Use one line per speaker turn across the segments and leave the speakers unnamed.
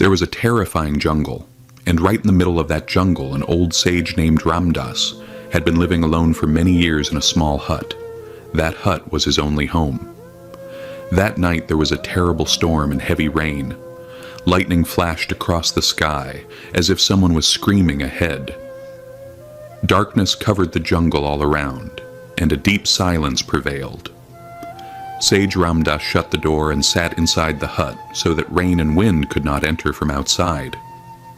There was a terrifying jungle, and right in the middle of that jungle, an old sage named Ramdas had been living alone for many years in a small hut. That hut was his only home. That night there was a terrible storm and heavy rain. Lightning flashed across the sky, as if someone was screaming ahead. Darkness covered the jungle all around, and a deep silence prevailed. Sage Ramdas shut the door and sat inside the hut so that rain and wind could not enter from outside.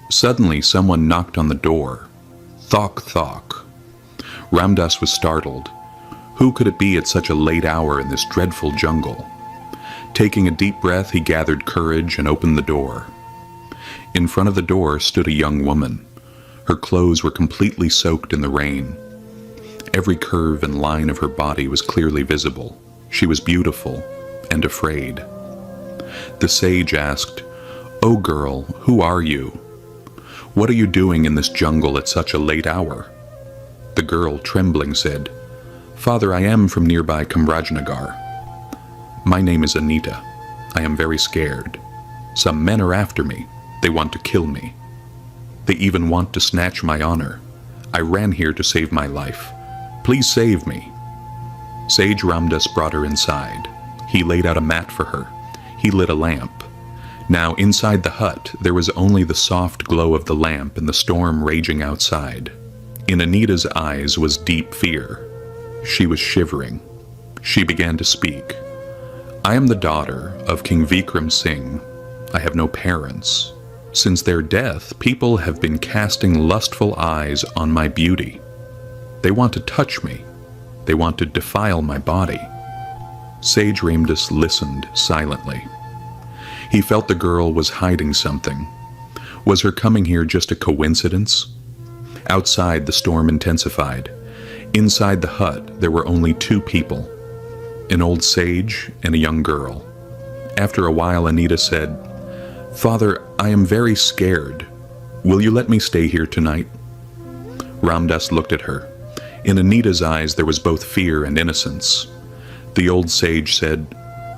Suddenly someone knocked on the door. Thok thok. Ramdas was startled. Who could it be at such a late hour in this dreadful jungle? Taking a deep breath, he gathered courage and opened the door. In front of the door stood a young woman. Her clothes were completely soaked in the rain. Every curve and line of her body was clearly visible. She was beautiful and afraid. The sage asked, "Oh girl, who are you? What are you doing in this jungle at such a late hour?" The girl, trembling, said, "Father, I am from nearby Kamrajnagar. My name is Anita. I am very scared. Some men are after me. They want to kill me. They even want to snatch my honor. I ran here to save my life. Please save me." Sage Ramdas brought her inside. He laid out a mat for her. He lit a lamp. Now, inside the hut, there was only the soft glow of the lamp and the storm raging outside. In Anita's eyes was deep fear. She was shivering. She began to speak. "I am the daughter of King Vikram Singh. I have no parents. Since their death, people have been casting lustful eyes on my beauty. They want to touch me. They want to defile my body." Sage Ramdas listened silently. He felt the girl was hiding something. Was her coming here just a coincidence? Outside, the storm intensified. Inside the hut, there were only two people, an old sage and a young girl. After a while, Anita said, "Father, I am very scared. Will you let me stay here tonight?" Ramdas looked at her. In Anita's eyes, there was both fear and innocence. The old sage said,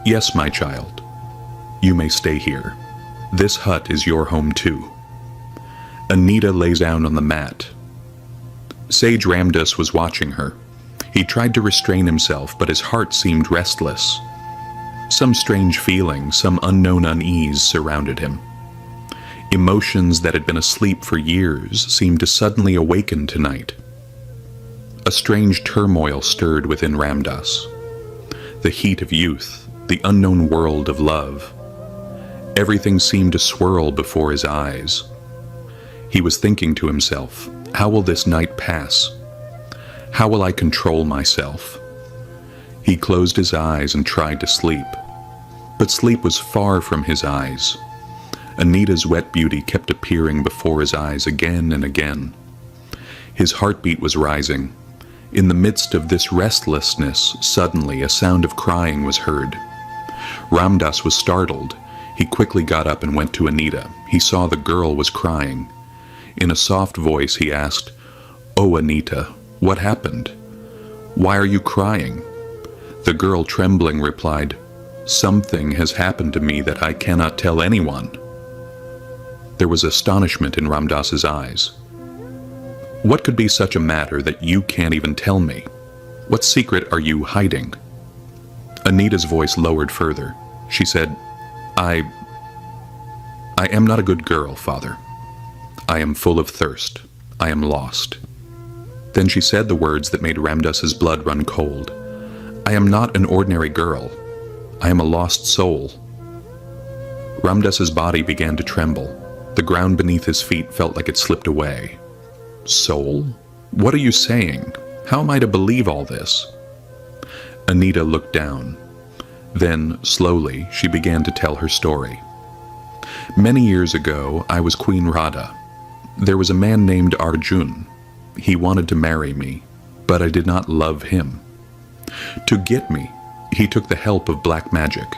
"Yes, my child. You may stay here. This hut is your home too." Anita lay down on the mat. Sage Ramdas was watching her. He tried to restrain himself, but his heart seemed restless. Some strange feeling, some unknown unease surrounded him. Emotions that had been asleep for years seemed to suddenly awaken tonight. A strange turmoil stirred within Ramdas. The heat of youth, the unknown world of love. Everything seemed to swirl before his eyes. He was thinking to himself, how will this night pass? How will I control myself? He closed his eyes and tried to sleep. But sleep was far from his eyes. Anita's wet beauty kept appearing before his eyes again and again. His heartbeat was rising. In the midst of this restlessness, suddenly a sound of crying was heard. Ramdas was startled. He quickly got up and went to Anita. He saw the girl was crying. In a soft voice, he asked, "Oh, Anita, what happened? Why are you crying?" The girl, trembling, replied, "Something has happened to me that I cannot tell anyone." There was astonishment in Ramdas's eyes. "What could be such a matter that you can't even tell me? What secret are you hiding?" Anita's voice lowered further. She said, I am not a good girl, Father. I am full of thirst. I am lost." Then she said the words that made Ramdas's blood run cold. "I am not an ordinary girl. I am a lost soul." Ramdas's body began to tremble. The ground beneath his feet felt like it slipped away. "Soul? What are you saying? How am I to believe all this?" Anita looked down. Then, slowly, she began to tell her story. "Many years ago, I was Queen Radha. There was a man named Arjun. He wanted to marry me, but I did not love him. To get me, he took the help of black magic.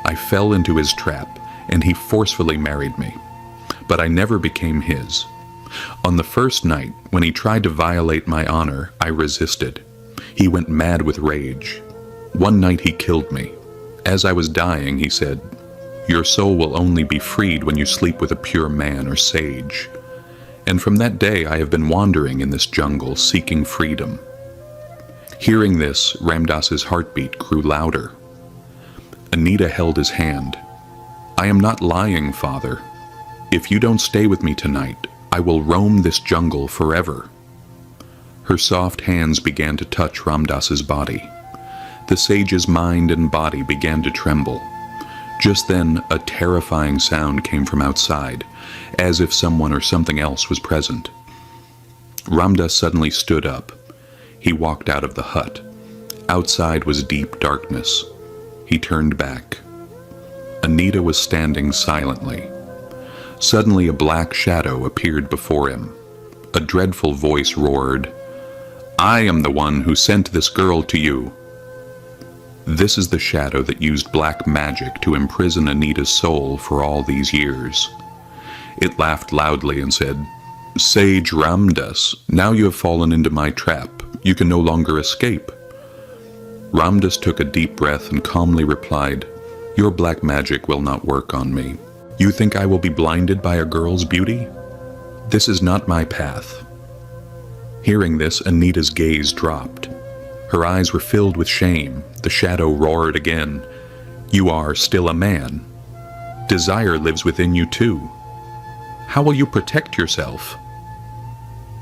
I fell into his trap, and he forcefully married me. But I never became his. On the first night, when he tried to violate my honor, I resisted. He went mad with rage. One night he killed me. As I was dying, he said, Your soul will only be freed when you sleep with a pure man or sage. And from that day I have been wandering in this jungle seeking freedom." Hearing this, Ramdas's heartbeat grew louder. Anita held his hand. "I am not lying, Father. If you don't stay with me tonight, I will roam this jungle forever." Her soft hands began to touch Ramdas's body. The sage's mind and body began to tremble. Just then, a terrifying sound came from outside, as if someone or something else was present. Ramdas suddenly stood up. He walked out of the hut. Outside was deep darkness. He turned back. Anita was standing silently. Suddenly a black shadow appeared before him. A dreadful voice roared, "I am the one who sent this girl to you." This is the shadow that used black magic to imprison Anita's soul for all these years. It laughed loudly and said, "Sage Ramdas, now you have fallen into my trap. You can no longer escape." Ramdas took a deep breath and calmly replied, "Your black magic will not work on me. You think I will be blinded by a girl's beauty? This is not my path." Hearing this, Anita's gaze dropped. Her eyes were filled with shame. The shadow roared again, "You are still a man. Desire lives within you too. How will you protect yourself?"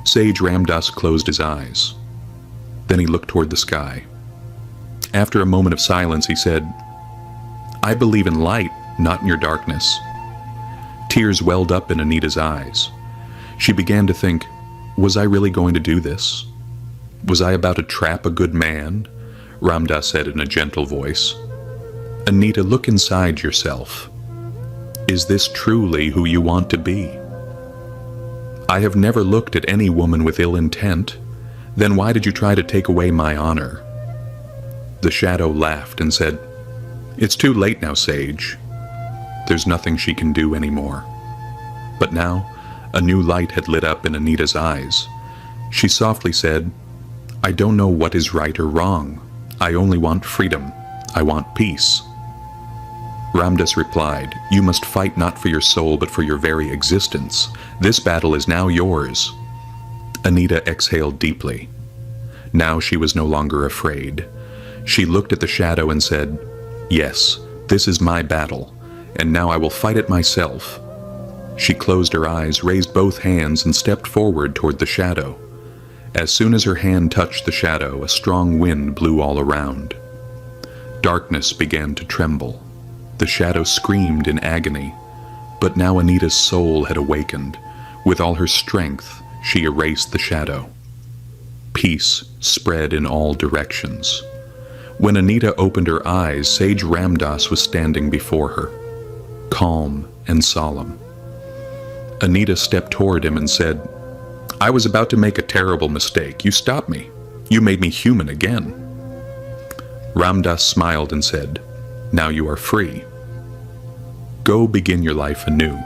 Sage Ramdas closed his eyes. Then he looked toward the sky. After a moment of silence, he said, "I believe in light, not in your darkness." Tears welled up in Anita's eyes. She began to think, was I really going to do this? Was I about to trap a good man? Ramdas said in a gentle voice. "Anita, look inside yourself. Is this truly who you want to be?" "I have never looked at any woman with ill intent. Then why did you try to take away my honor?" The shadow laughed and said, "It's too late now, Sage. There's nothing she can do anymore." But now, a new light had lit up in Anita's eyes. She softly said, "I don't know what is right or wrong. I only want freedom. I want peace." Ramdas replied, "You must fight not for your soul but for your very existence. This battle is now yours." Anita exhaled deeply. Now she was no longer afraid. She looked at the shadow and said, "Yes, this is my battle, and now I will fight it myself." She closed her eyes, raised both hands, and stepped forward toward the shadow. As soon as her hand touched the shadow, a strong wind blew all around. Darkness began to tremble. The shadow screamed in agony. But now Anita's soul had awakened. With all her strength, she erased the shadow. Peace spread in all directions. When Anita opened her eyes, Sage Ramdas was standing before her, calm and solemn. Anita stepped toward him and said, "I was about to make a terrible mistake. You stopped me. You made me human again." Ramdas smiled and said, "Now you are free. Go begin your life anew."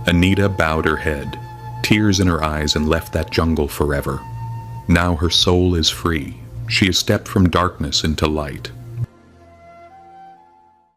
Anita bowed her head, tears in her eyes, and left that jungle forever. Now her soul is free. She has stepped from darkness into light.